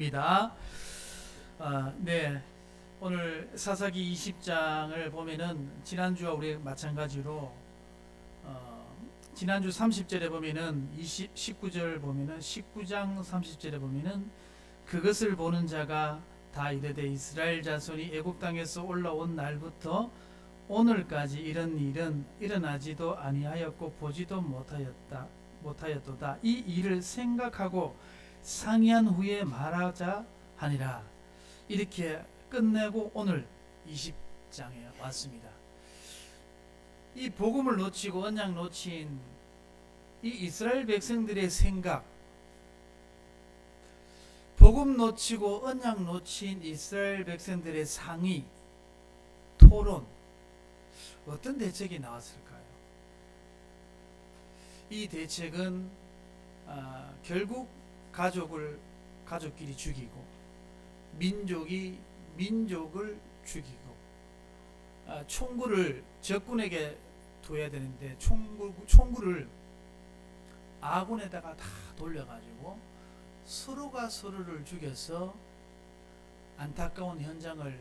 입니다. 네. 오늘 사사기 20장을 보면은 지난주와 우리 마찬가지로 지난주 30절에 보면은 19절 보면은 19장 30절에 보면은 그것을 보는 자가 다 이르되 이스라엘 자손이 애굽 땅에서 올라온 날부터 오늘까지 이런 일은 일어나지도 아니하였고 보지도 못하였도다. 이 일을 생각하고 상의한 후에 말하자 하니라. 이렇게 끝내고 오늘 20장에 왔습니다. 이 복음을 놓치고 언약 놓친 이 이스라엘 백성들의 생각, 복음 놓치고 언약 놓친 이스라엘 백성들의 상의, 토론, 어떤 대책이 나왔을까요? 이 대책은 결국 가족끼리 죽이고 민족이 민족을 죽이고 총구를 적군에게 둬야 되는데 총구를 아군에다가 다 돌려가지고 서로가 서로를 죽여서 안타까운 현장을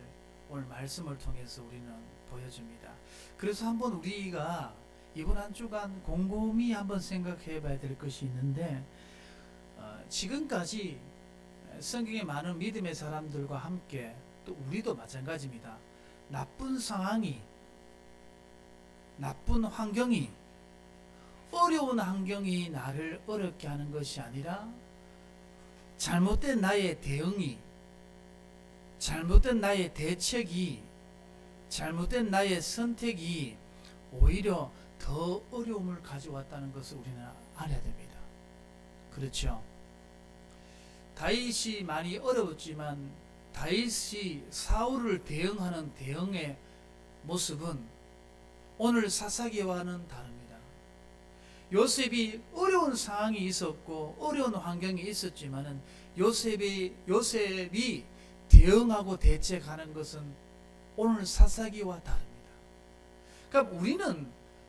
오늘 말씀을 통해서 우리는 보여줍니다. 그래서 한번 우리가 이번 한 주간 곰곰이 한번 생각해 봐야 될 것이 있는데, 지금까지 성경의 많은 믿음의 사람들과 함께 또 우리도 마찬가지입니다. 나쁜 상황이, 나쁜 환경이, 어려운 환경이 나를 어렵게 하는 것이 아니라 잘못된 나의 대응이, 잘못된 나의 대책이, 잘못된 나의 선택이 오히려 더 어려움을 가져왔다는 것을 우리는 알아야 됩니다. 그렇죠? 다윗이 많이 어려웠지만 다윗이 사울을 대응하는 대응의 모습은 오늘 사사기와는 다릅니다. 요셉이 어려운 상황이 있었고 어려운 환경이 있었지만은 요셉이 대응하고 대책하는 것은 오늘 사사기와 다릅니다.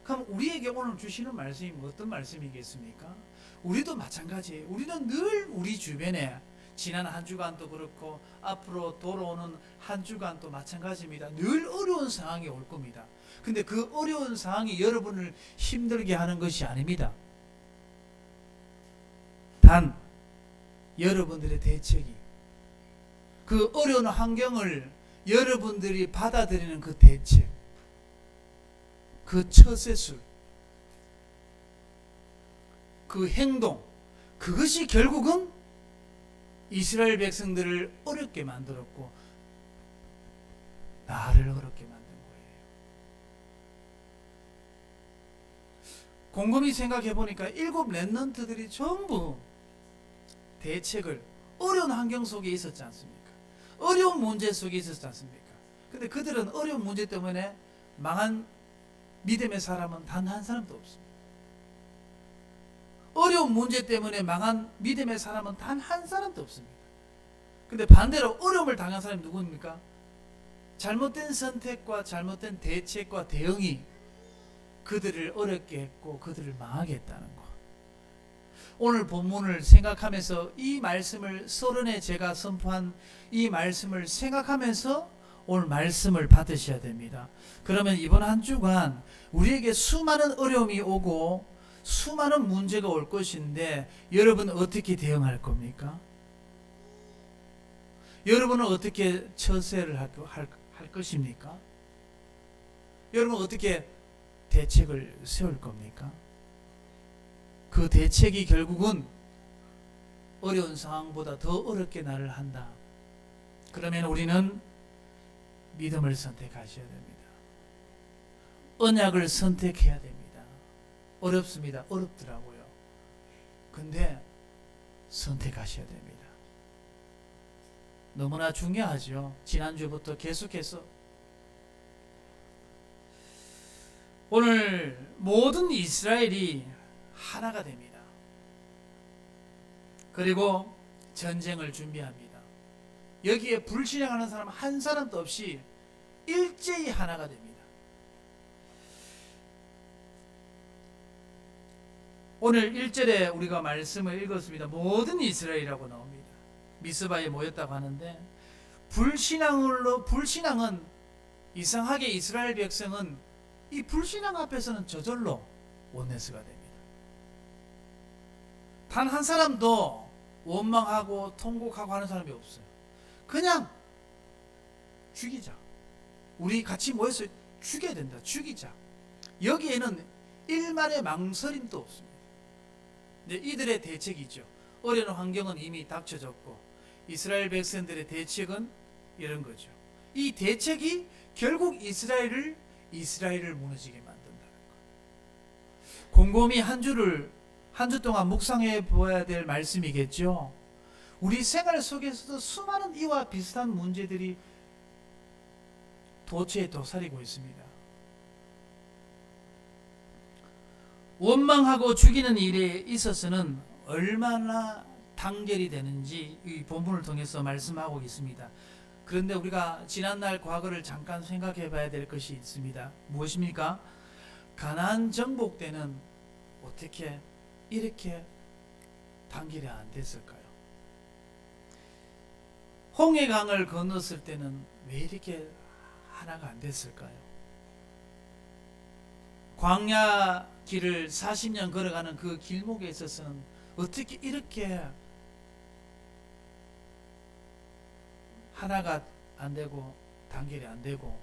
그럼 우리에게 오늘 주시는 말씀이 어떤 말씀이겠습니까? 우리도 마찬가지예요. 우리는 늘 우리 주변에 지난 한 주간도 그렇고 앞으로 돌아오는 한 주간도 마찬가지입니다. 늘 어려운 상황이 올 겁니다. 근데 그 어려운 상황이 여러분을 힘들게 하는 것이 아닙니다. 단 여러분들의 대책이, 그 어려운 환경을 여러분들이 받아들이는 그 대책, 그 처세술, 그 행동, 그것이 결국은 이스라엘 백성들을 어렵게 만들었고 나를 어렵게 만든 거예요. 곰곰이 생각해 보니까 7 렘넌트들이 전부 대책을 어려운 환경 속에 있었지 않습니까? 어려운 문제 속에 있었지 않습니까? 근데 그들은 어려운 문제 때문에 망한 믿음의 사람은 단 한 사람도 없습니다. 어려운 문제 때문에 망한 믿음의 사람은 단 한 사람도 없습니다. 근데 반대로 어려움을 당한 사람이 누구입니까? 잘못된 선택과 잘못된 대책과 대응이 그들을 어렵게 했고 그들을 망하게 했다는 것. 오늘 본문을 생각하면서 이 말씀을 서론에 제가 선포한 이 말씀을 생각하면서 오늘 말씀을 받으셔야 됩니다. 그러면 이번 한 주간 우리에게 수많은 어려움이 오고 수많은 문제가 올 것인데 여러분은 어떻게 대응할 겁니까? 여러분은 어떻게 처세를 할 것입니까? 여러분은 어떻게 대책을 세울 겁니까? 그 대책이 결국은 어려운 상황보다 더 어렵게 나를 한다. 그러면 우리는 믿음을 선택하셔야 됩니다. 언약을 선택해야 됩니다. 어렵습니다. 어렵더라고요. 근데 선택하셔야 됩니다. 너무나 중요하죠. 지난주부터 계속해서 오늘 모든 이스라엘이 하나가 됩니다. 그리고 전쟁을 준비합니다. 여기에 불신앙하는 사람 한 사람도 없이 일제히 하나가 됩니다. 오늘 1절에 우리가 말씀을 읽었습니다. 모든 이스라엘이라고 나옵니다. 미스바에 모였다고 하는데, 불신앙은 이상하게 이스라엘 백성은 이 불신앙 앞에서는 저절로 원내스가 됩니다. 단 한 사람도 원망하고 통곡하고 하는 사람이 없어요. 그냥 죽이자. 우리 같이 모여서 죽여야 된다. 죽이자. 여기에는 일말의 망설임도 없습니다. 이제 이들의 대책이죠. 어려운 환경은 이미 닥쳐졌고 이스라엘 백성들의 대책은 이런 거죠. 이 대책이 결국 이스라엘을 무너지게 만든다는 거. 곰곰이 한 주 동안 묵상해 보아야 될 말씀이겠죠. 우리 생활 속에서도 수많은 이와 비슷한 문제들이 도처에 도사리고 있습니다. 원망하고 죽이는 일에 있어서는 얼마나 단결이 되는지 이 본문을 통해서 말씀하고 있습니다. 그런데 우리가 지난날 과거를 잠깐 생각해 봐야 될 것이 있습니다. 무엇입니까? 가나안 정복 때는 어떻게 이렇게 단결이 안 됐을까요? 홍해강을 건넜을 때는 왜 이렇게 하나가 안 됐을까요? 광야 길을 40년 걸어가는 그 길목에 있어서는 어떻게 이렇게 하나가 안 되고 단결이 안 되고,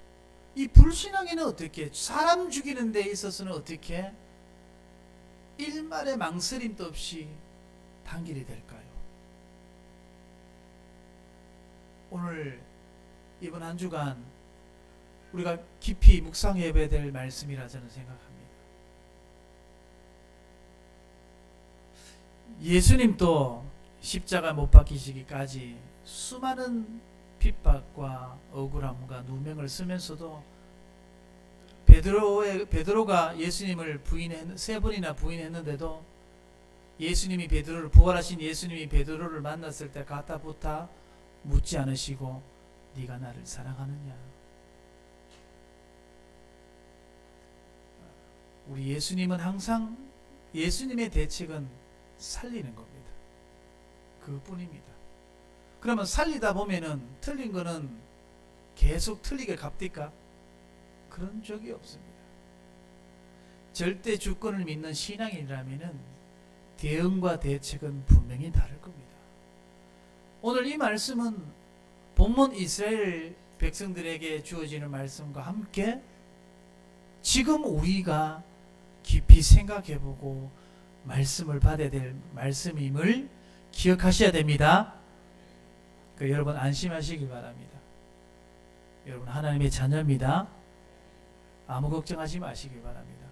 이 불신앙에는 어떻게, 사람 죽이는 데 있어서는 어떻게 일말의 망설임도 없이 단결이 될까요? 오늘 이번 한 주간 우리가 깊이 묵상해 봐야 될 말씀이라 저는 생각합니다. 예수님도 십자가 못 박히시기까지 수많은 핍박과 억울함과 누명을 쓰면서도 베드로가 예수님을 세 번이나 부인했는데도 예수님이 부활하신 예수님이 베드로를 만났을 때 가타부타 묻지 않으시고 네가 나를 사랑하느냐. 우리 예수님은 항상, 예수님의 대책은 살리는 겁니다. 그뿐입니다. 그러면 살리다 보면은 틀린 거는 계속 틀리게 갚디까? 그런 적이 없습니다. 절대 주권을 믿는 신앙이라면은 대응과 대책은 분명히 다를 겁니다. 오늘 이 말씀은 본문 이스라엘 백성들에게 주어지는 말씀과 함께 지금 우리가 깊이 생각해보고 말씀을 받아야 될 말씀임을 기억하셔야 됩니다. 여러분 안심하시기 바랍니다. 여러분 하나님의 자녀입니다. 아무 걱정하지 마시기 바랍니다.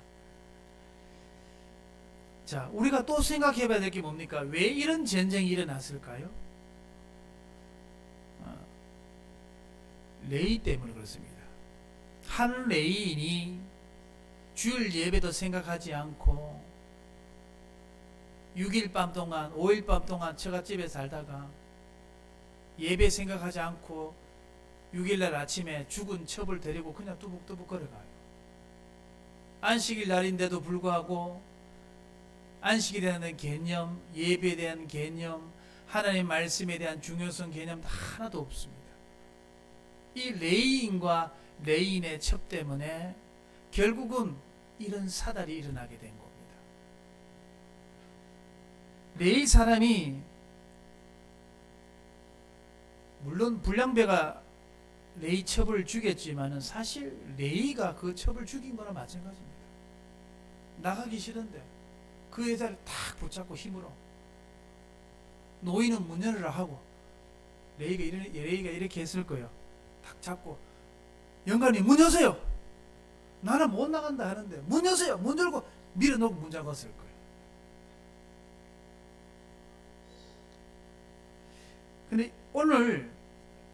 자, 우리가 또 생각해 봐야 될 게 뭡니까? 왜 이런 전쟁이 일어났을까요? 레위 때문에 그렇습니다. 한 레위인이 주일 예배도 생각하지 않고 6일 밤 동안 5일 밤 동안 처갓집에 살다가 예배 생각하지 않고 6일날 아침에 죽은 첩을 데리고 그냥 뚜벅뚜벅 걸어가요. 안식일 날인데도 불구하고 안식에 대한 개념, 예배에 대한 개념, 하나님의 말씀에 대한 중요성 개념 하나도 없습니다. 이 레위인과 레위인의 첩 때문에 결국은 이런 사달이 일어나게 된 겁니다. 레위 사람이, 물론 불량배가 레위 첩을 죽였지만은 사실 레위가 그 첩을 죽인 거나 마찬가지입니다. 나가기 싫은데 그 여자를 탁 붙잡고 힘으로, 노인은 문 열으라 하고, 레위가 이렇게 했을 거예요. 탁 잡고, 영감님 문 여세요. 나는 못 나간다 하는데 문 여세요. 문 열고 밀어놓고 문 잠갔을 거예요. 근데 오늘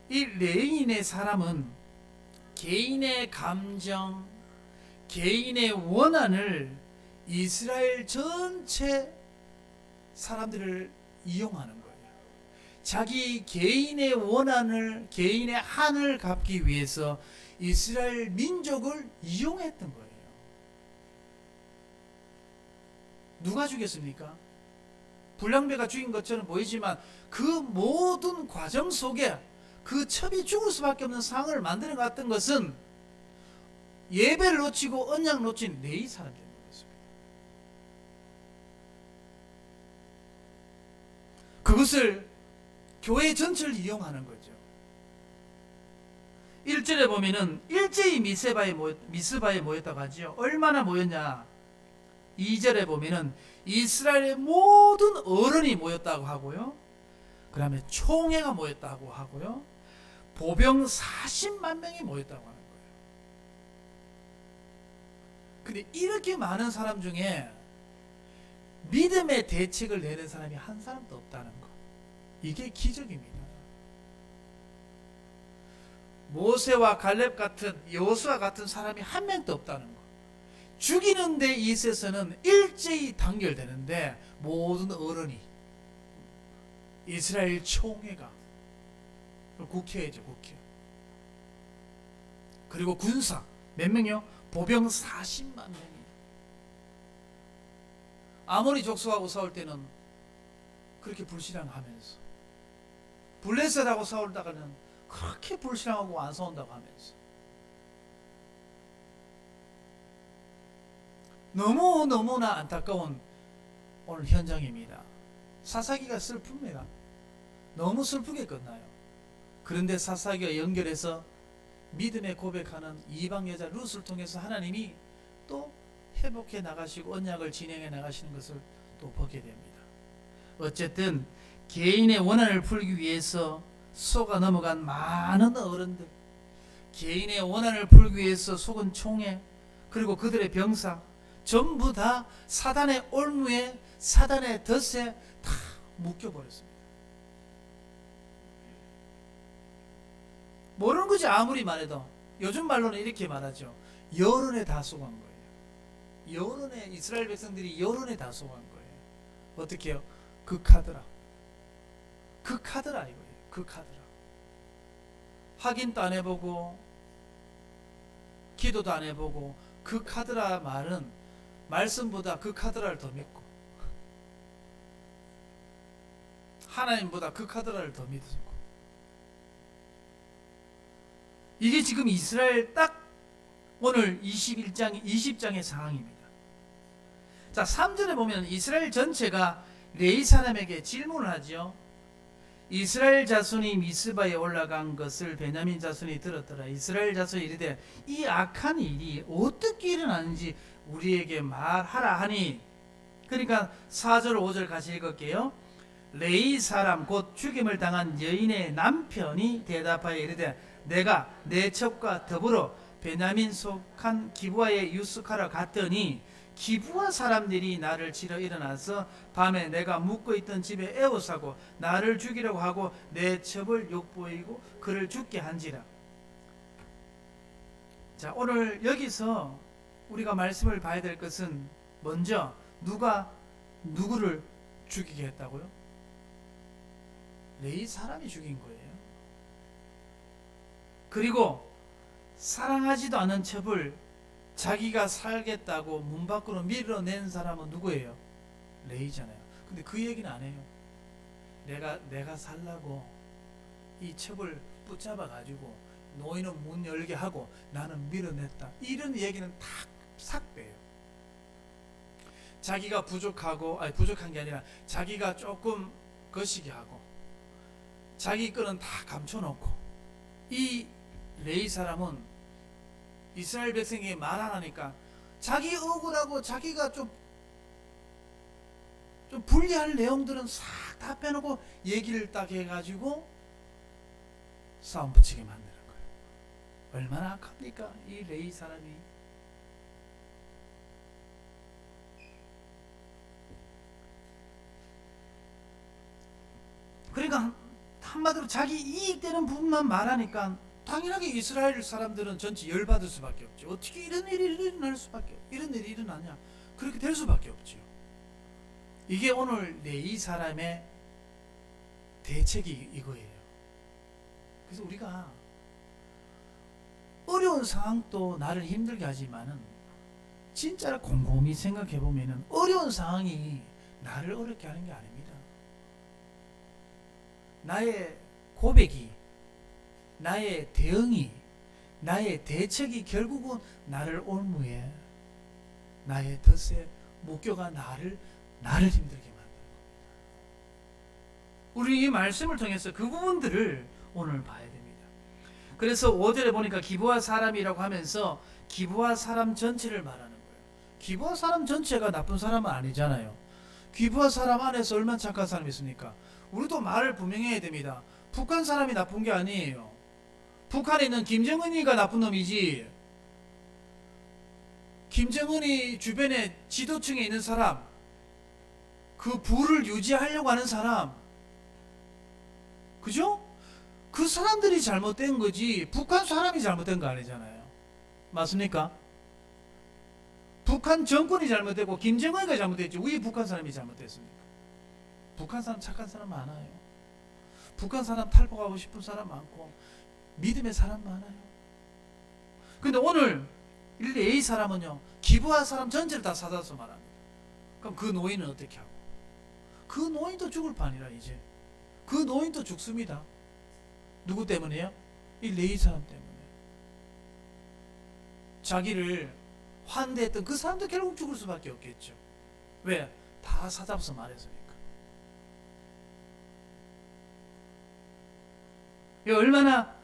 이 레위인의 사람은 개인의 감정, 개인의 원한을 이스라엘 전체 사람들을 이용하는 거예요. 자기 개인의 원한을, 개인의 한을 갚기 위해서 이스라엘 민족을 이용했던 거예요. 누가 죽였습니까? 불량배가 죽인 것처럼 보이지만 그 모든 과정 속에 그 첩이 죽을 수밖에 없는 상황을 만들어 갔던 것은 예배를 놓치고 언약 놓친 레위 사람들인 것입니다. 그것을 교회 전체를 이용하는 거죠. 1절에 보면은 일제히 미스바에 모였다고 하죠. 얼마나 모였냐? 2절에 보면은 이스라엘의 모든 어른이 모였다고 하고요. 그 다음에 총회가 모였다고 하고요. 보병 40만 명이 모였다고 하는 거예요. 근데 이렇게 많은 사람 중에 믿음의 대책을 내는 사람이 한 사람도 없다는 거. 이게 기적입니다. 모세와 갈렙 같은, 여호수아 같은 사람이 한 명도 없다는 거. 죽이는 데 있어서는 일제히 단결되는데 모든 어른이, 이스라엘 총회가, 국회죠, 국회. 그리고 군사 몇 명이요? 보병 40만 명이. 아모리 족속하고 싸울 때는 그렇게 불신앙하면서, 블레셋하고 싸우다가는 그렇게 불신앙하고 안 싸운다고 하면서, 너무나 안타까운 오늘 현장입니다. 사사기가 슬픕니다. 너무 슬프게 끝나요. 그런데 사사기와 연결해서 믿음의 고백하는 이방 여자 룻을 통해서 하나님이 또 회복해 나가시고 언약을 진행해 나가시는 것을 또 보게 됩니다. 어쨌든 개인의 원한을 풀기 위해서 속아 넘어간 많은 어른들, 개인의 원한을 풀기 위해서 속은 총회, 그리고 그들의 병사, 전부 다 사단의 올무에, 사단의 덫에 다 묶여버렸습니다. 모르는 거지. 아무리 말해도. 요즘 말로는 이렇게 말하죠. 여론에 다 속은 거예요. 여론에, 이스라엘 백성들이 여론에 다 속은 거예요. 어떻게 해요? 극하더라. 극하더라 이거예요. 극하더라. 확인도 안 해보고 기도도 안 해보고 극하더라 말은 말씀보다 극하더라를 더 믿고 하나님보다 극하더라를 더 믿고, 이게 지금 이스라엘 딱 오늘 20장의 상황입니다. 자, 3절에 보면 이스라엘 전체가 레위 사람에게 질문을 하죠. 이스라엘 자손이 미스바에 올라간 것을 베냐민 자손이 들었더라. 이스라엘 자손이 이르되 이 악한 일이 어떻게 일어나는지 우리에게 말하라 하니, 그러니까 4절 5절 같이 읽을게요. 레위 사람 곧 죽임을 당한 여인의 남편이 대답하여 이르되 내가 내 첩과 더불어 베냐민 속한 기브아에 유숙하러 갔더니 기브아 사람들이 나를 치러 일어나서 밤에 내가 묵고 있던 집에 에워싸고 나를 죽이려고 하고 내 첩을 욕보이고 그를 죽게 한지라. 자, 오늘 여기서 우리가 말씀을 봐야 될 것은, 먼저 누가 누구를 죽이게 했다고요? 레위 사람이 죽인 거예요. 그리고 사랑하지도 않은 첩을 자기가 살겠다고 문 밖으로 밀어낸 사람은 누구예요? 레위잖아요. 근데 그 얘기는 안 해요. 내가 살라고 이 첩을 붙잡아 가지고 노인은 문 열게 하고 나는 밀어냈다, 이런 얘기는 다 싹 빼요. 자기가 부족한 게 아니라 자기가 조금 거시기 하고 자기 거는 다 감춰놓고, 이 레위 사람은 이스라엘 백성에게 말 안 하니까 자기 억울하고 자기가 좀 불리할 내용들은 싹 다 빼놓고 얘기를 딱 해가지고 싸움 붙이게 만드는 거예요. 얼마나 악합니까 이 레위 사람이. 그러니까 한마디로 자기 이익되는 부분만 말하니까 당연하게 이스라엘 사람들은 전체 열받을 수밖에 없죠. 어떻게 이런 일이 이런 일이 일어나냐, 그렇게 될 수밖에 없죠. 이게 오늘 이 사람의 대책이 이거예요. 그래서 우리가 어려운 상황도 나를 힘들게 하지만은 진짜로 곰곰이 생각해 보면은 어려운 상황이 나를 어렵게 하는 게 아닙니다. 나의 고백이, 나의 대응이, 나의 대책이 결국은 나를 올무에, 나의 덫에 묶여가 나를 힘들게 만드는 겁니다. 우리 이 말씀을 통해서 그 부분들을 오늘 봐야 됩니다. 그래서 5절에 보니까 기브와 사람이라고 하면서 기브와 사람 전체를 말하는 거예요. 기브와 사람 전체가 나쁜 사람은 아니잖아요. 기브와 사람 안에서 얼마나 착한 사람이 있습니까? 우리도 말을 분명히 해야 됩니다. 북한 사람이 나쁜 게 아니에요. 북한에 있는 김정은이가 나쁜 놈이지, 김정은이 주변에 지도층에 있는 사람, 그 부를 유지하려고 하는 사람, 그죠? 그 사람들이 잘못된 거지 북한 사람이 잘못된 거 아니잖아요. 맞습니까? 북한 정권이 잘못되고 김정은이가 잘못됐지 왜 북한 사람이 잘못됐습니까? 북한 사람 착한 사람 많아요. 북한 사람 탈북하고 싶은 사람 많고 믿음의 사람 많아요. 근데 오늘 A 사람은요, 기부한 사람 전체를 다 사다서 말합니다. 그럼 그 노인은 어떻게 하고? 그 노인도 죽을 판이라. 이제 그 노인도 죽습니다. 누구 때문에요? A 사람 때문에. 자기를 환대했던 그 사람도 결국 죽을 수밖에 없겠죠. 왜? 다 사잡아서 말했으니까. 이 얼마나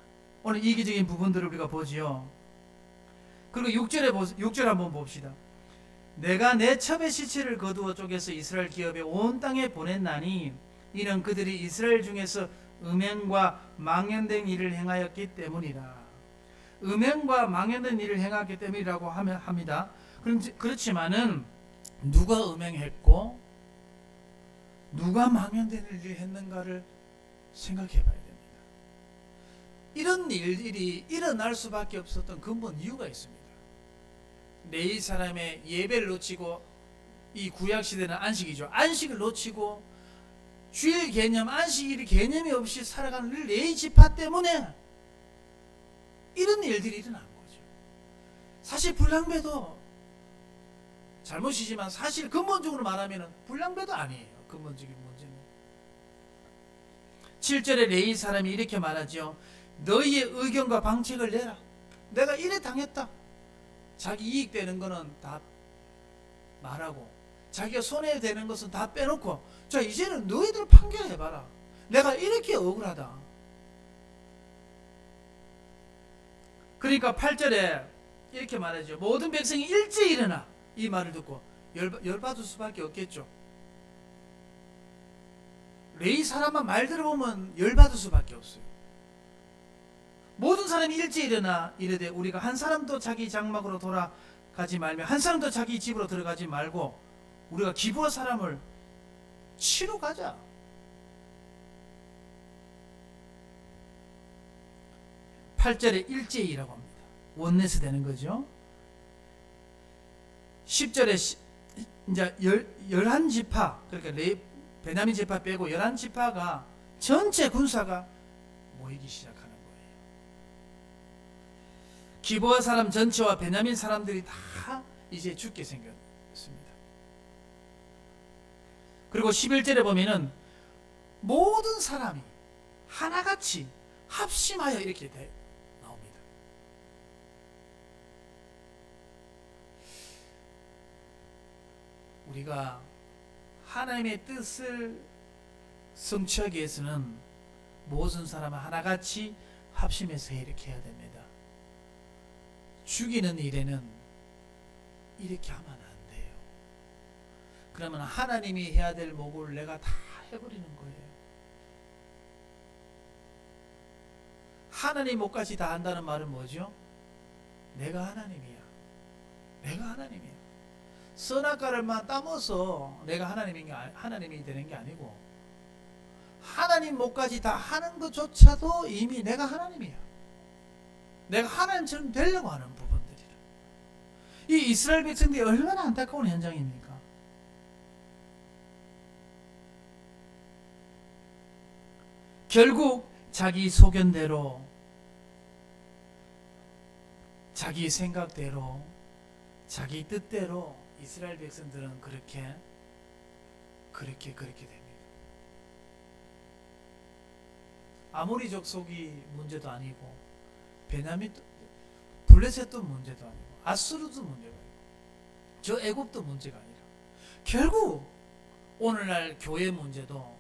오늘 이기적인 부분들을 우리가 보지요. 그리고 6절 한번 봅시다. 내가 내 첩의 시체를 거두어 쪼개서 이스라엘 기업에 온 땅에 보냈나니 이는 그들이 이스라엘 중에서 음행과 망연된 일을 행하였기 때문이라. 음행과 망연된 일을 행하기 때문이라고 합니다. 그렇지만은 누가 음행했고 누가 망연된 일을 했는가를 생각해 봐야 됩니다. 이런 일들이 일어날 수밖에 없었던 근본 이유가 있습니다. 네 사람의 예배를 놓치고, 이 구약시대는 안식이죠. 안식을 놓치고 주일 개념, 안식일 개념이 없이 살아가는 네 지파 때문에 이런 일들이 일어난 거죠. 사실 불량배도 잘못이지만 사실 근본적으로 말하면 불량배도 아니에요. 근본적인 문제는. 7절에 레위 사람이 이렇게 말하죠. 너희의 의견과 방책을 내라. 내가 이래 당했다. 자기 이익되는 거는 다 말하고 자기가 손해되는 것은 다 빼놓고, 자 이제는 너희들 판결해봐라. 내가 이렇게 억울하다. 그러니까 8절에 이렇게 말하죠. 모든 백성이 일제히 일어나. 이 말을 듣고 열받을 수밖에 없겠죠. 레위 사람만 말 들어보면 열받을 수밖에 없어요. 모든 사람이 일제히 일어나 이르되 우리가 한 사람도 자기 장막으로 돌아가지 말며 한 사람도 자기 집으로 들어가지 말고 우리가 기부한 사람을 치러 가자. (8절에) 일제히라고 합니다. 원내스 되는 거죠. 10절에 이제 11지파, 그러니까 베냐민 지파 빼고 11지파가 전체 군사가 모이기 시작합니다. 기브아 사람 전체와 베냐민 사람들이 다 이제 죽게 생겼습니다. 그리고 11절에 보면은 모든 사람이 하나같이 합심하여 이렇게 나옵니다. 우리가 하나님의 뜻을 성취하기 위해서는 모든 사람은 하나같이 합심해서 이렇게 해야 됩니다. 죽이는 일에는 이렇게 하면 안 돼요. 그러면 하나님이 해야 될 목을 내가 다 해버리는 거예요. 하나님 목까지 다 한다는 말은 뭐죠? 내가 하나님이야. 내가 하나님이야. 선악과를만 따먹어서 내가 하나님이 되는 게 아니고, 하나님 목까지 다 하는 것조차도 이미 내가 하나님이야. 내가 하나님처럼 되려고 하는 부분들이라. 이 이스라엘 백성들이 얼마나 안타까운 현장입니까? 결국 자기 소견대로, 자기 생각대로, 자기 뜻대로 이스라엘 백성들은 그렇게 됩니다. 아모리 족속이 문제도 아니고 베냐민 블레셋도 문제도 아니고 아수르도 문제가 아니고 저 애굽도 문제가 아니라 결국 오늘날 교회 문제도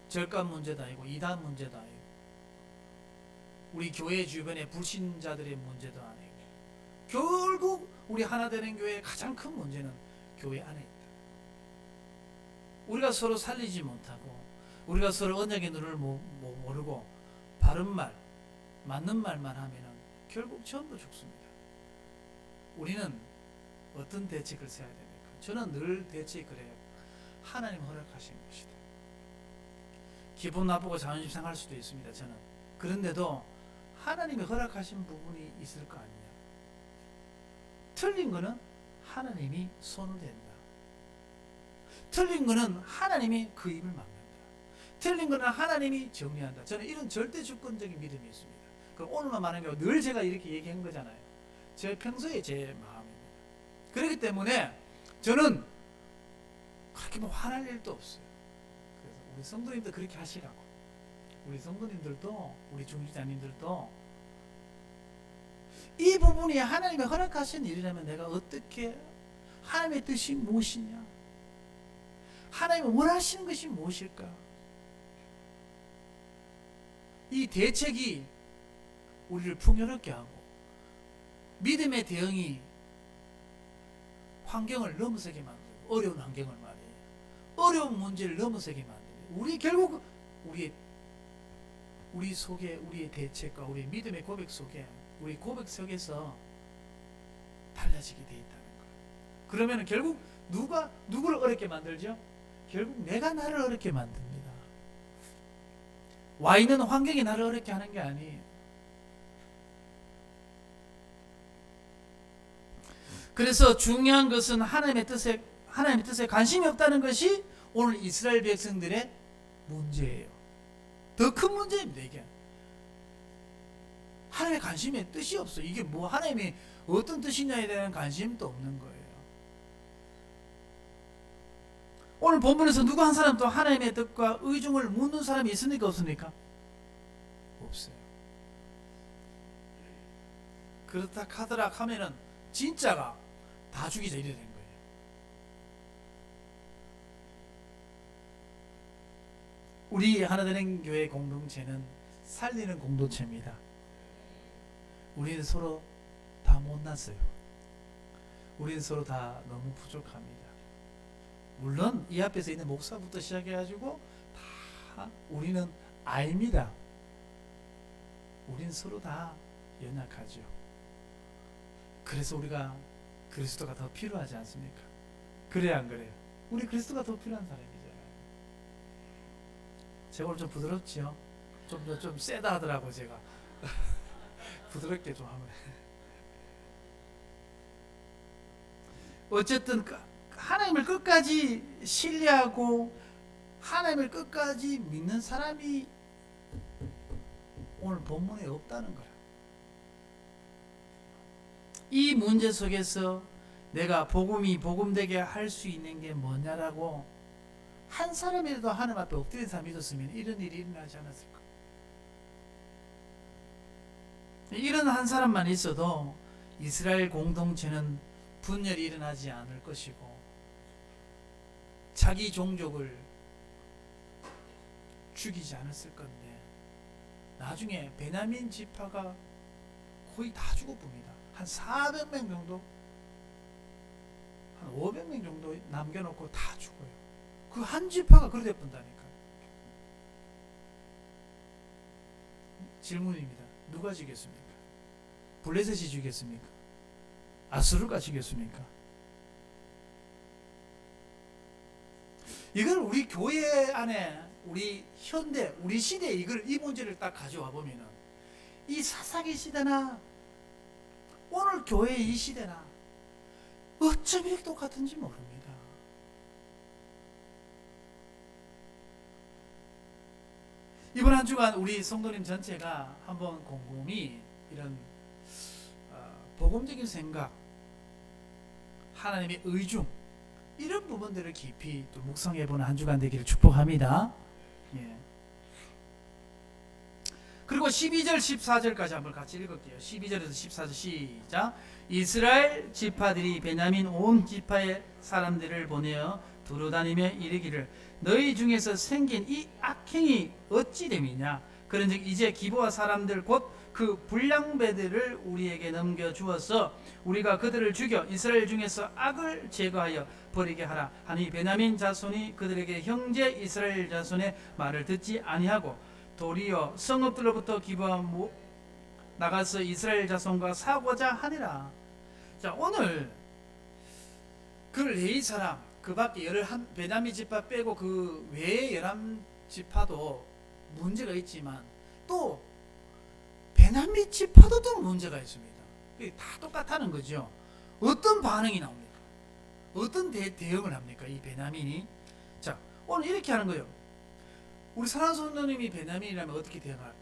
절간 문제도 아니고 이단 문제도 아니고 우리 교회 주변의 불신자들의 문제도 아니고 결국 우리 하나되는 교회의 가장 큰 문제는 교회 안에 있다. 우리가 서로 살리지 못하고 우리가 서로 언약의 눈을 모르고 바른 말, 맞는 말만 하면 결국 전부 죽습니다. 우리는 어떤 대책을 세워야 됩니까? 저는 늘 대책을 해요. 하나님 허락하신 것이다. 기분 나쁘고 자존심 상할 수도 있습니다. 저는. 그런데도 하나님이 허락하신 부분이 있을 거 아니냐. 틀린 거는 하나님이 손을 댄다. 틀린 거는 하나님이 그 입을 막는다. 틀린 거는 하나님이 정리한다. 저는 이런 절대 주권적인 믿음이 있습니다. 그럼 오늘만 말하는 게 늘 제가 이렇게 얘기한 거잖아요. 제 평소에 제 마음입니다. 그렇기 때문에 저는 그렇게 뭐 화날 일도 없어요. 그래서 우리 성도님들 그렇게 하시라고. 우리 성도님들도 우리 중직자님들도 이 부분이 하나님의 허락하신 일이라면 내가 어떻게 하나님의 뜻이 무엇이냐? 하나님이 원하시는 것이 무엇일까? 이 대책이 우리를 풍요롭게 하고 믿음의 대응이 환경을 넘어서게 만들고 어려운 환경을 말이에요. 어려운 문제를 넘어서게 만들고 우리 결국 우리 속에 우리의 대책과 우리의 믿음의 고백 속에 우리 고백 속에서 달라지게 돼 있다는 거예요. 그러면 결국 누구를 어렵게 만들죠? 결국 내가 나를 어렵게 만듭니다. 와 있는 환경이 나를 어렵게 하는 게 아니에요. 그래서 중요한 것은 하나님의 뜻에 관심이 없다는 것이 오늘 이스라엘 백성들의 문제예요. 더 큰 문제입니다. 이게 하나님의 관심에 뜻이 없어. 이게 뭐 하나님이 어떤 뜻이냐에 대한 관심도 없는 거예요. 오늘 본문에서 누구 한 사람도 하나님의 뜻과 의중을 묻는 사람이 있습니까? 없습니까? 없어요. 그렇다 하더라 하면은 진짜가 다 죽이자 이래 된 거예요. 우리 하나되는 교회 공동체는 살리는 공동체입니다. 우리는 서로 다 못났어요. 우리는 서로 다 너무 부족합니다. 물론 이 앞에서 있는 목사부터 시작해가지고 다 우리는 알입니다. 우리는 서로 다 연약하죠. 그래서 우리가 그리스도가 더 필요하지 않습니까? 그래야 안 그래요? 우리 그리스도가 더 필요한 사람이잖아요. 제가 오늘 좀 부드럽지요? 좀 세다 하더라고 제가. 부드럽게 좀 하면. 어쨌든 하나님을 끝까지 신뢰하고 하나님을 끝까지 믿는 사람이 오늘 본문에 없다는 거야. 이 문제 속에서 내가 복음이 복음되게 할 수 있는 게 뭐냐라고 한 사람이라도 하나님 앞에 엎드린 사람 믿었으면 이런 일이 일어나지 않았을까? 이런 한 사람만 있어도 이스라엘 공동체는 분열이 일어나지 않을 것이고 자기 종족을 죽이지 않았을 건데 나중에 베냐민 지파가 거의 다 죽어봅니다. 한 400명 정도, 한 500명 정도 남겨놓고 다 죽어요. 그 한 지파가 그렇게 본다니까. 질문입니다. 누가 지겠습니까? 블레셋이 지겠습니까? 아수르가 지겠습니까? 이걸 우리 교회 안에 우리 현대 우리 시대에 이 문제를 딱 가져와 보면은 이 사사기 시대나 오늘 교회의 이 시대나 어쩜 이렇게 똑같은지 모릅니다. 이번 한 주간 우리 성도님 전체가 한번 곰곰이 이런 복음적인 생각, 하나님의 의중 이런 부분들을 깊이 또 묵상해보는 한 주간 되기를 축복합니다. 예. 그리고 12절 14절까지 한번 같이 읽을게요. 12절에서 14절 시작. 이스라엘 지파들이 베냐민 온 지파의 사람들을 보내어 두루다니며 이르기를 너희 중에서 생긴 이 악행이 어찌 됨이냐. 그런즉 이제 기브아 사람들 곧 그 불량배들을 우리에게 넘겨 주어서 우리가 그들을 죽여 이스라엘 중에서 악을 제거하여 버리게 하라 하니 베냐민 자손이 그들에게 형제 이스라엘 자손의 말을 듣지 아니하고 도리어 성읍들로부터 기브아 나가서 이스라엘 자손과 사고자 하니라. 자, 오늘 그 레위 사람 그 밖에 베냐민 지파 빼고 그 외의 11지파도 문제가 있지만 또 베냐민 지파도 또 문제가 있습니다. 다 똑같다는 거죠. 어떤 반응이 나옵니까? 어떤 대응을 합니까? 이 베냐민이. 자, 오늘 이렇게 하는 거예요. 우리 사랑하는 성도님이 베냐민이라면 어떻게 대응할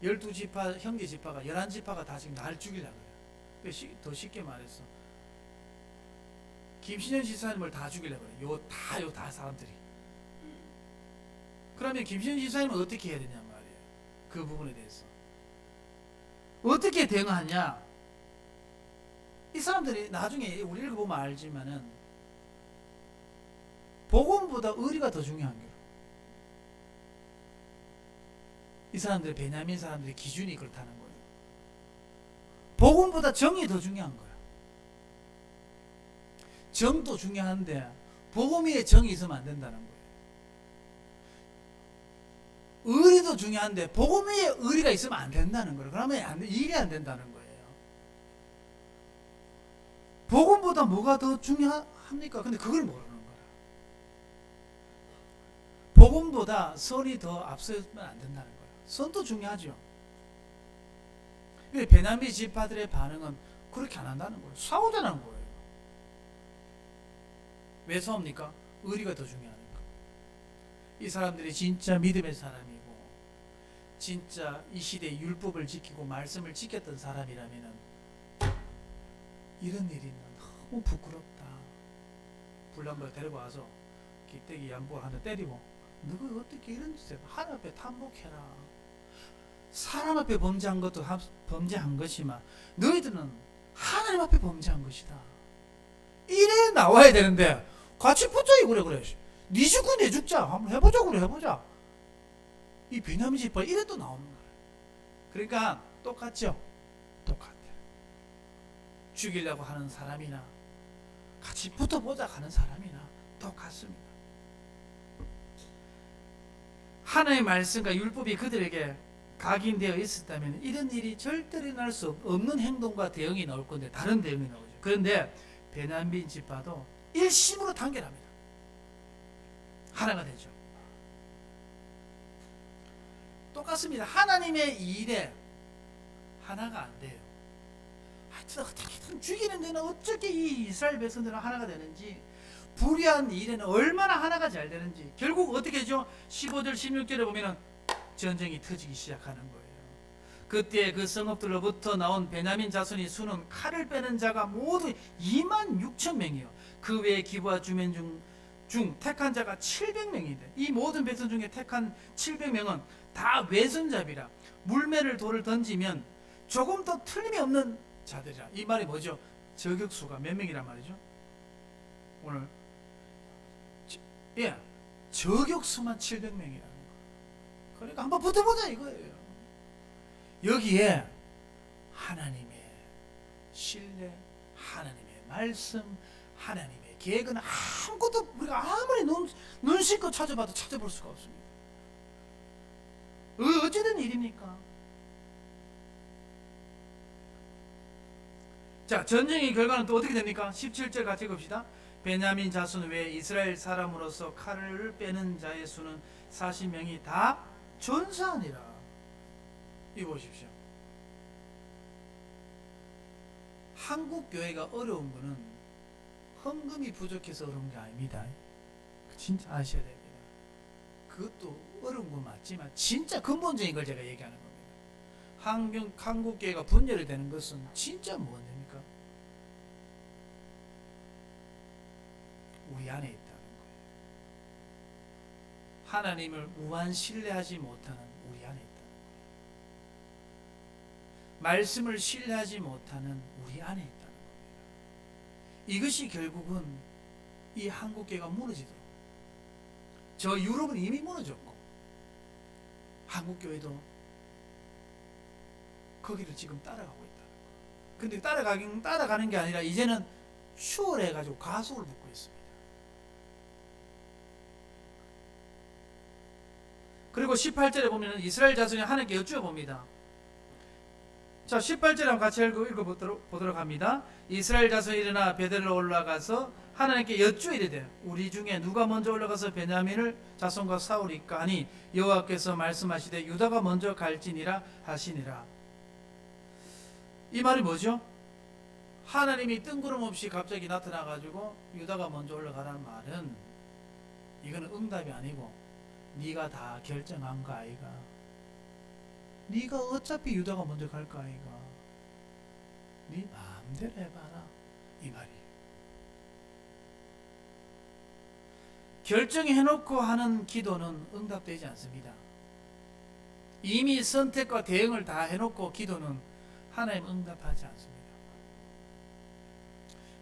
거예요? 12지파 형제 지파가 11지파가 다 지금 날 죽이려고 그래요. 더 쉽게 말해서 김신현 지사님을 다 죽이려고 그래요. 요 다 사람들이. 그러면 김신현 지사님은 어떻게 해야 되냐 말이에요. 그 부분에 대해서 어떻게 대응하냐. 이 사람들이 나중에 우리 읽어보면 알지만은 복음보다 의리가 더 중요한 거예요. 이 사람들이 베냐민 사람들의 기준이 그렇다는 거예요. 복음보다 정이 더 중요한 거예요. 정도 중요한데 복음 위에 정이 있으면 안 된다는 거예요. 의리도 중요한데 복음 위에 의리가 있으면 안 된다는 거예요. 그러면 일이 안 된다는 거예요. 복음보다 뭐가 더 중요합니까? 근데 그걸 모르는 거예요. 복음보다 선이 더 앞서면 안 된다는 거예요. 선도 중요하죠. 근데 베냐민 지파들의 반응은 그렇게 안 한다는 거예요. 싸우자는 거예요. 왜 싸웁니까? 의리가 더 중요하니까. 이 사람들이 진짜 믿음의 사람이고 진짜 이 시대의 율법을 지키고 말씀을 지켰던 사람이라면 이런 일이 너무 부끄럽다. 불량배 데리고 와서 기대기 양보 하나 때리고 너가 어떻게 이런 짓을 하나님 앞에 탐복해라. 사람 앞에 범죄한 것도 범죄한 것이지만 너희들은 하나님 앞에 범죄한 것이다. 이래 나와야 되는데 같이 붙자 그래. 네 죽고 내 죽자. 한번 해보자. 이 베냐민 지파 이래 또 나오는 거야. 그러니까 똑같죠. 똑같아. 죽이려고 하는 사람이나 같이 붙어보자 하는 사람이나 똑같습니다. 하나님의 말씀과 율법이 그들에게 각인되어 있었다면 이런 일이 절대로 일어날 수 없는 행동과 대응이 나올 건데 다른 대응이 나오죠. 그런데 베냐민 지파도 일심으로 단결합니다. 하나가 되죠. 똑같습니다. 하나님의 일에 하나가 안 돼요. 하여튼 어떻게든 죽이는 데는 어떻게 이 이스라엘 백성들은 하나가 되는지, 불의한 일에는 얼마나 하나가 잘 되는지, 결국 어떻게 되죠? 15절 16절에 보면은 전쟁이 터지기 시작하는 거예요. 그때 그 성읍들로부터 나온 베냐민 자손이 수는 칼을 빼는 자가 모두 26,000명이요. 그 외에 기브아 주민 중 택한 자가 700명인데 이 모든 백성 중에 택한 700명은 다 외손잡이라 물매를 돌을 던지면 조금 더 틀림이 없는 자들이라. 이 말이 뭐죠? 저격수가 몇 명이란 말이죠? 오늘 저격수만 700명이라는 거. 그러니까 한번 붙어보자 이거예요. 여기에 하나님의 신뢰, 하나님의 말씀, 하나님의 계획은 아무것도 우리가 아무리 눈씻고 찾아봐도 찾아볼 수가 없습니다. 어찌된 일입니까? 자, 전쟁의 결과는 또 어떻게 됩니까? 17절 같이 읽읍시다. 베냐민 자손 외에 이스라엘 사람으로서 칼을 빼는 자의 수는 40명이 다 전사하니라. 이 보십시오. 한국 교회가 어려운 거는 헌금이 부족해서 어려운 게 아닙니다. 진짜 아셔야 됩니다. 그것도 어려운 건 맞지만 진짜 근본적인 걸 제가 얘기하는 겁니다. 한국 교회가 분열이 되는 것은 진짜 뭐입니까? 우리 안에 있다는 거예요. 하나님을 무한 신뢰하지 못하는 우리 안에 있다. 말씀을 신뢰하지 못하는 우리 안에 있다는 겁니다. 이것이 결국은 이 한국교회가 무너지도록, 저 유럽은 이미 무너졌고 한국교회도 거기를 지금 따라가고 있다. 근데 따라가는 게 아니라 이제는 추월해가지고 가속을 붙고 있습니다. 그리고 18절에 보면 이스라엘 자손이 하나님께 여쭈어봅니다. 자, 18절에 한번 같이 읽어보도록 합니다. 이스라엘 자손이 일어나 베델로 올라가서 하나님께 여쭈이르되 우리 중에 누가 먼저 올라가서 베냐민을 자손과 싸우리까 하니 여호와께서 말씀하시되 유다가 먼저 갈지니라 하시니라. 이 말이 뭐죠? 하나님이 뜬구름없이 갑자기 나타나가지고 유다가 먼저 올라가라는 말은, 이거는 응답이 아니고 네가 다 결정한 거 아이가? 네가 어차피 유다가 먼저 갈 거 아이가? 네 마음대로 해봐라, 이 말이에요. 결정해놓고 하는 기도는 응답되지 않습니다. 이미 선택과 대응을 다 해놓고 기도는 하나님 응답하지 않습니다.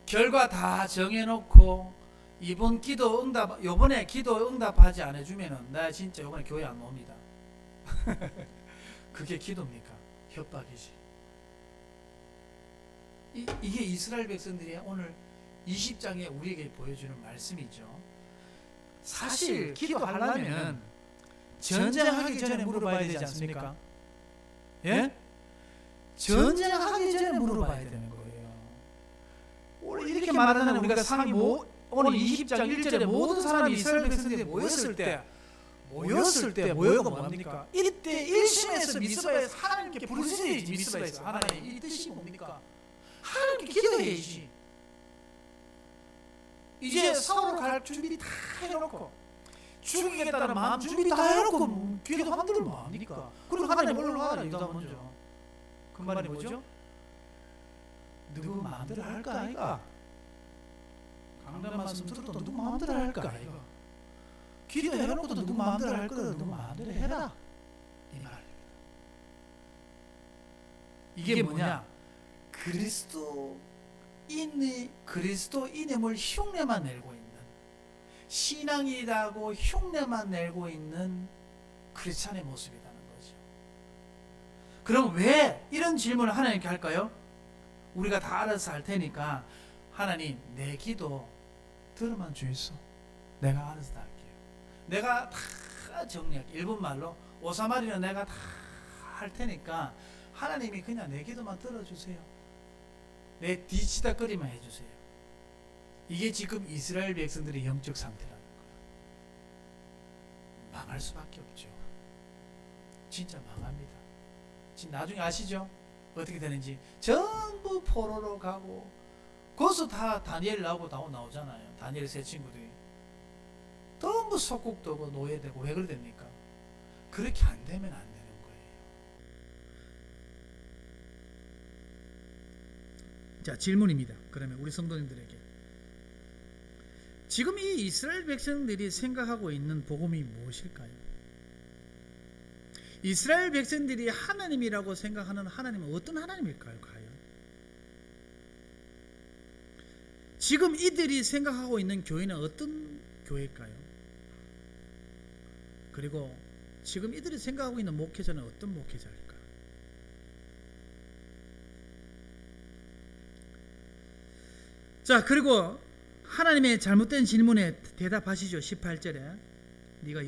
결과 다 정해놓고 이번에 기도 응답하지 않아주면은 나 진짜 이번에 교회 안 옵니다. 그게 기도입니까? 협박이지. 이게 이스라엘 백성들이 오늘 20장에 우리에게 보여주는 말씀이죠. 사실 기도하려면 전쟁하기 전에 물어봐야 되지 않습니까? 예? 전쟁하기 전에 물어봐야 되는 거예요. 오늘 이렇게 말하는 우리가 오늘 20장 1절에 모든 사람이 이스라엘 백성들이 모였을 때 모여가 뭡니까? 이때 일심에서 미스바에서 하나님께 부르짖어야지. 미스바에서 하나님 이 뜻이 뭡니까? 하나님께 기도해야지. 이제 사울을 갈 준비 다 해놓고 죽이겠다는 마음 준비 다 해놓고 기도 한들면 뭐합니까? 그리고 하나님 올라와라 유다 먼저. 그 말이 뭐죠? 누구 마음대로 할까 아이가? 강단 말씀 들어도 누구 마음대로 할까 아이가? 기도해놓고도 누구 마음대로 할 거다. 누구 마음대로 해라, 이 말입니다. 이게 뭐냐? 그리스도인임을 흉내만 내고 있는, 신앙이라고 흉내만 내고 있는 크리스찬의 모습이라는 거죠. 그럼 왜 이런 질문을 하나님께 할까요? 우리가 다 알아서 할 테니까 하나님 내 기도 들으면 주있어. 내가 알아서 다 할게요. 내가 다 정리할게. 일본 말로 오사마리는 내가 다 할 테니까 하나님이 그냥 내 기도만 들어주세요. 내 뒤치다거리만 해주세요. 이게 지금 이스라엘 백성들의 영적 상태라는 거예요. 망할 수밖에 없죠. 진짜 망합니다. 지금 나중에 아시죠? 어떻게 되는지. 전부 포로로 가고 거기서 다 다니엘 나오잖아요. 다니엘 세 친구들이 전부 속국되고 노예되고. 왜 그래 됩니까? 그렇게 안 되면 안 되는 거예요. 자, 질문입니다. 그러면 우리 성도님들에게 지금 이 이스라엘 백성들이 생각하고 있는 복음이 무엇일까요? 이스라엘 백성들이 하나님이라고 생각하는 하나님은 어떤 하나님일까요? 과연 지금 이들이 생각하고 있는 교회는 어떤 교회일까요? 그리고 지금 이들이 생각하고 있는 목회자는 어떤 목회자일까요? 자, 그리고 하나님의 잘못된 질문에 대답하시죠. 18절에 네가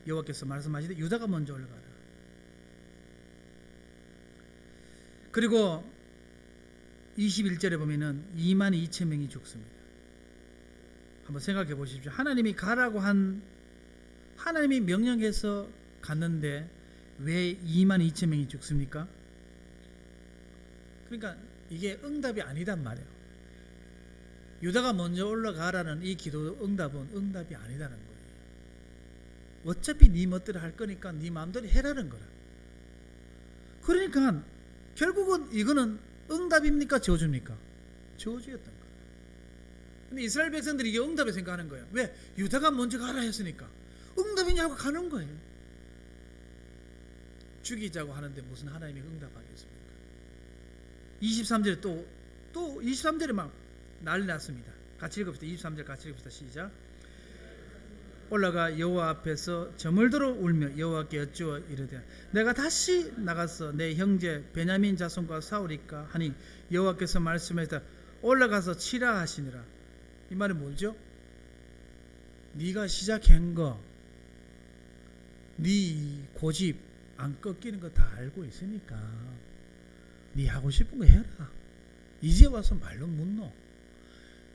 여호와께서 말씀하시되 유다가 먼저 올라가라. 그리고 21절에 보면은 22,000명이 죽습니다. 한번 생각해 보십시오. 하나님이 가라고 하나님이 명령해서 갔는데 왜 22,000명이 죽습니까? 그러니까 이게 응답이 아니단 말이에요. 유다가 먼저 올라가라는 이 기도 응답은 응답이 아니다는 거예요. 어차피 네 멋대로 할 거니까 네 마음대로 해라는 거라. 그러니까 결국은 이거는 응답입니까? 저주입니까? 저주였던 거예요. 근데 이스라엘 백성들이 이게 응답을 생각하는 거예요. 왜? 유다가 먼저 가라 했으니까 응답이냐고 가는 거예요. 죽이자고 하는데 무슨 하나님이 응답하겠습니까? 23절에 또 23절에 막 난리 났습니다. 같이 읽읍시다. 23절 같이 읽읍시다. 시작. 올라가 여호와 앞에서 저물도로 울며 여호와께 여쭈어 이르되 내가 다시 나가서 내 형제 베냐민 자손과 싸우리까 하니 여호와께서 말씀하시다 올라가서 치라 하시니라. 이 말은 뭐죠? 네가 시작한 거, 네 고집 안 꺾이는 거 다 알고 있으니까 네 하고 싶은 거 해라. 이제 와서 말로 묻노.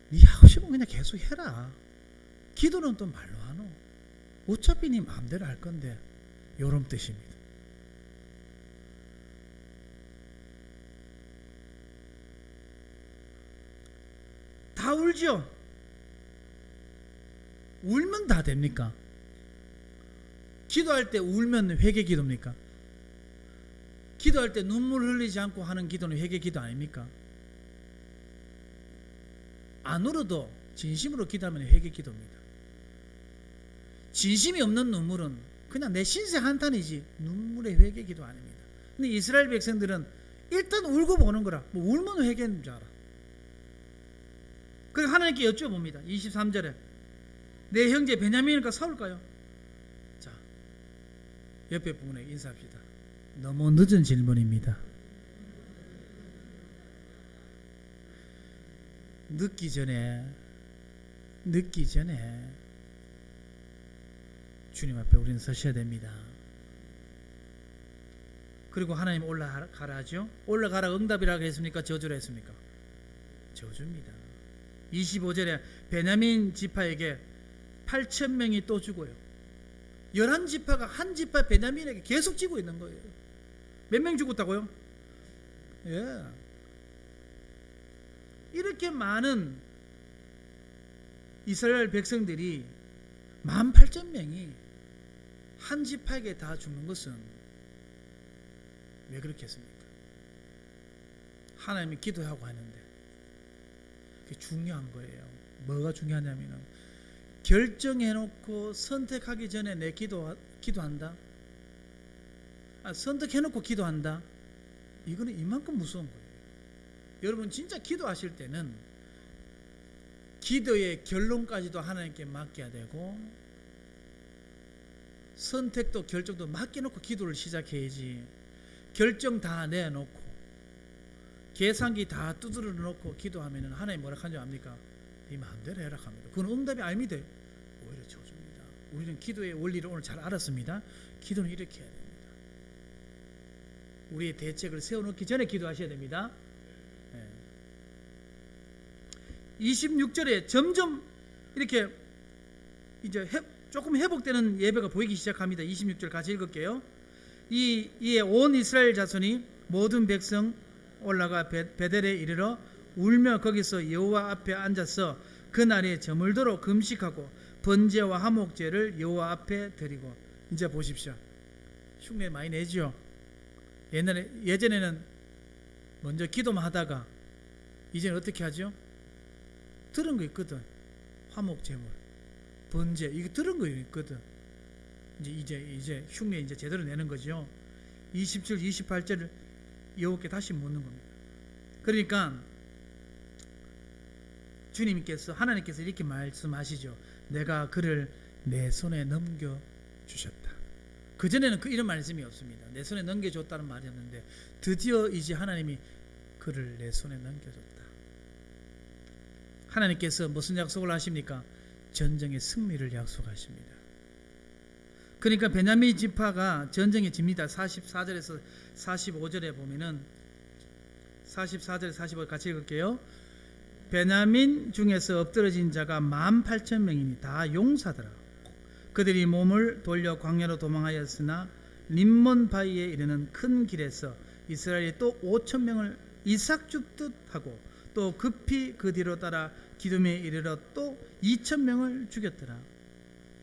네 하고 싶은 거 그냥 계속 해라. 기도는 또 말로 하노. 어차피 네 마음대로 할 건데. 요런 뜻입니다. 다 울죠? 울면 다 됩니까? 기도할 때 울면 회개 기도입니까? 기도할 때 눈물 흘리지 않고 하는 기도는 회개 기도 아닙니까? 안 울어도 진심으로 기도하면 회개 기도입니다. 진심이 없는 눈물은 그냥 내 신세 한탄이지 눈물의 회개 기도 아닙니다. 근데 이스라엘 백성들은 일단 울고 보는 거라. 뭐 울면 회개인 줄 알아. 그리고 하나님께 여쭤봅니다. 23절에 내 형제 베냐민일까 사울까요? 자, 옆에 분에게 인사합시다. 너무 늦은 질문입니다. 늦기 전에 주님 앞에 우리는 서셔야 됩니다. 그리고 하나님 올라가라 하죠. 올라가라 응답이라고 했습니까? 저주를 했습니까? 저주입니다. 25절에 베냐민 지파에게 8,000명이 또 죽어요. 11지파가 한 지파 베냐민에게 계속 지고 있는 거예요. 몇 명 죽었다고요? 예. 이렇게 많은 이스라엘 백성들이 18,000명이 한 지파에게 다 죽는 것은 왜 그렇겠습니까? 하나님이 기도하고 하는데 그게 중요한 거예요. 뭐가 중요하냐면은 결정해놓고 선택하기 전에 내 기도한다. 선택해놓고 기도한다. 이거는 이만큼 무서운 거예요. 여러분 진짜 기도하실 때는 기도의 결론까지도 하나님께 맡겨야 되고 선택도 결정도 맡겨놓고 기도를 시작해야지. 결정 다 내놓고 계산기 다 두드려 놓고 기도하면 하나님 뭐라 하는 줄 압니까? 네 마음대로 해라 합니다. 그건 응답이 아닙니다. 오히려 저주입니다. 우리는 기도의 원리를 오늘 잘 알았습니다. 기도는 이렇게 해야 됩니다. 우리의 대책을 세워놓기 전에 기도하셔야 됩니다. 26절에 점점 이렇게 이제 조금 회복되는 예배가 보이기 시작합니다. 26절 같이 읽을게요. 이에 온 이스라엘 자손이 모든 백성 올라가 베델에 이르러 울며 거기서 여호와 앞에 앉아서 그날에 저물도록 금식하고 번제와 화목제를 여호와 앞에 드리고. 이제 보십시오. 흉내 많이 내죠. 예전에는 먼저 기도만 하다가 이제는 어떻게 하죠? 들은 거 있거든. 화목제물, 번제, 이거 들은 거 있거든. 이제 흉내 이제 제대로 내는 거죠. 27, 28절을 여호와께 다시 묻는 겁니다. 그러니까 주님께서 하나님께서 이렇게 말씀하시죠. 내가 그를 내 손에 넘겨 주셨다. 그 전에는 이런 말씀이 없습니다. 내 손에 넘겨줬다는 말이었는데 드디어 이제 하나님이 그를 내 손에 넘겨줬다. 하나님께서 무슨 약속을 하십니까? 전쟁의 승리를 약속하십니다. 그러니까 베냐민 지파가 전쟁에 집니다. 44절에서 45절에 보면은 44절 45절 같이 읽을게요. 베냐민 중에서 엎드러진 자가 18,000명이니 다 용사더라. 그들이 몸을 돌려 광야로 도망하였으나 림몬 바위에 이르는 큰 길에서 이스라엘이 또 5,000명을 이삭 줍듯 하고 또 급히 그 뒤로 따라 기돔에 이르러 또 2,000명을 죽였더라.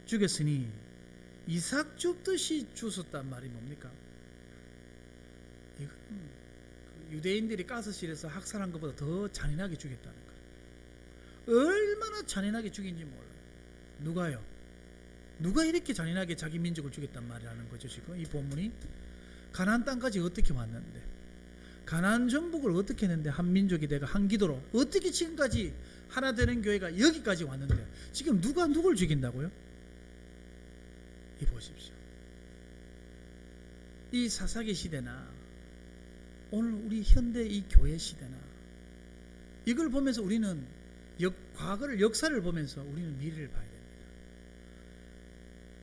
죽였으니 이삭 줍듯이 주웠단 말이 뭡니까? 이건 유대인들이 가스실에서 학살한 것보다 더 잔인하게 죽였다는 거예요. 얼마나 잔인하게 죽인지 몰라요. 누가요? 누가 이렇게 잔인하게 자기 민족을 죽였단 말이라는 거죠. 지금 이 본문이 가나안 땅까지 어떻게 왔는데, 가나안 정복을 어떻게 했는데 한 민족이 되고 한 기도로 어떻게 지금까지 하나 되는 교회가 여기까지 왔는데, 지금 누가 누굴 죽인다고요? 이 보십시오. 이 사사기 시대나 오늘 우리 현대 이 교회 시대나, 이걸 보면서 우리는 과거를, 역사를 보면서 우리는 미래를 봐야 됩니다.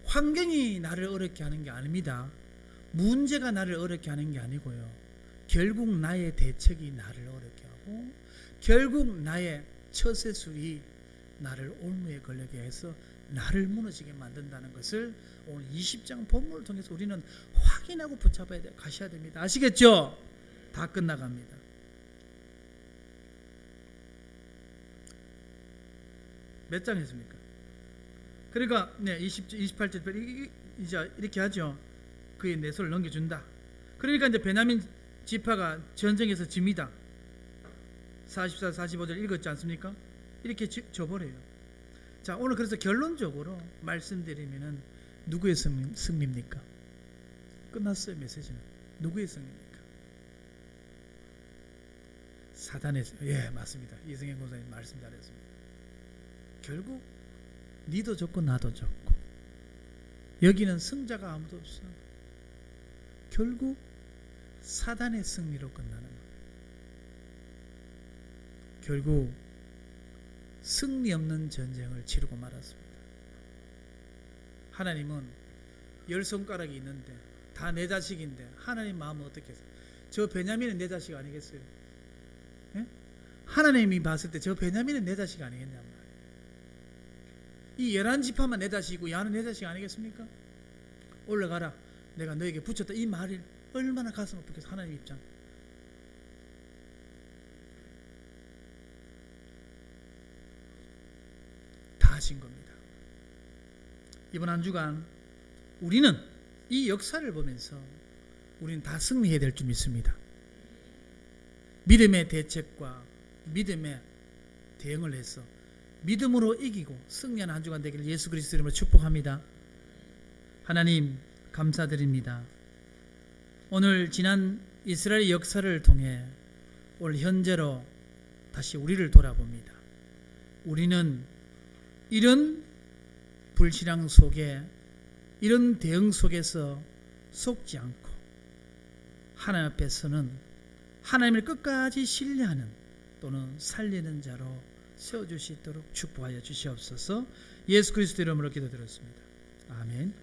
환경이 나를 어렵게 하는 게 아닙니다. 문제가 나를 어렵게 하는 게 아니고요, 결국 나의 대책이 나를 어렵게 하고, 결국 나의 처세술이 나를 올무에 걸리게 해서 나를 무너지게 만든다는 것을 오늘 20장 본문을 통해서 우리는 확인하고 붙잡아야 돼, 가셔야 됩니다. 아시겠죠? 다 끝나갑니다. 몇 장 했습니까? 그러니까 28절 이제 이렇게 하죠. 그의 내 손을 넘겨준다. 그러니까 이제 베냐민 지파가 전쟁에서 집니다. 44, 45절 읽었지 않습니까? 이렇게 져버려요. 자, 오늘 그래서 결론적으로 말씀드리면은 누구의 승리입니까? 끝났어요. 메시지는. 누구의 승리입니까? 사단의 승리. 예, 맞습니다. 이승현 권사님 말씀 잘했습니다. 결국 니도 졌고 나도 졌고, 여기는 승자가 아무도 없어. 결국 사단의 승리로 끝나는 거예요. 결국 승리 없는 전쟁을 치르고 말았습니다. 하나님은 10손가락이 있는데 다 내 자식인데 하나님 마음은 어떻게 했어요? 저 베냐민은 내 자식 아니겠어요? 예? 하나님이 봤을 때 저 베냐민은 내 자식 아니겠냔 말이에요. 이 11지파만 내 자식이고 야는 내 자식 아니겠습니까? 올라가라, 내가 너에게 붙였다. 이 말이 얼마나 가슴 아프겠어. 하나님 입장. 다 하신 겁니다. 이번 한 주간 우리는 이 역사를 보면서 우리는 다 승리해야 될 줄 믿습니다. 믿음의 대책과 믿음의 대응을 해서 믿음으로 이기고 승리하는 한 주간 되기를 예수 그리스도 이름으로 축복합니다. 하나님 감사드립니다. 오늘 지난 이스라엘 역사를 통해 오늘 현재로 다시 우리를 돌아봅니다. 우리는 이런 불신앙 속에, 이런 대응 속에서 속지 않고 하나님 앞에서는 하나님을 끝까지 신뢰하는 또는 살리는 자로 세워주시도록 축복하여 주시옵소서. 예수 그리스도 이름으로 기도드렸습니다. 아멘.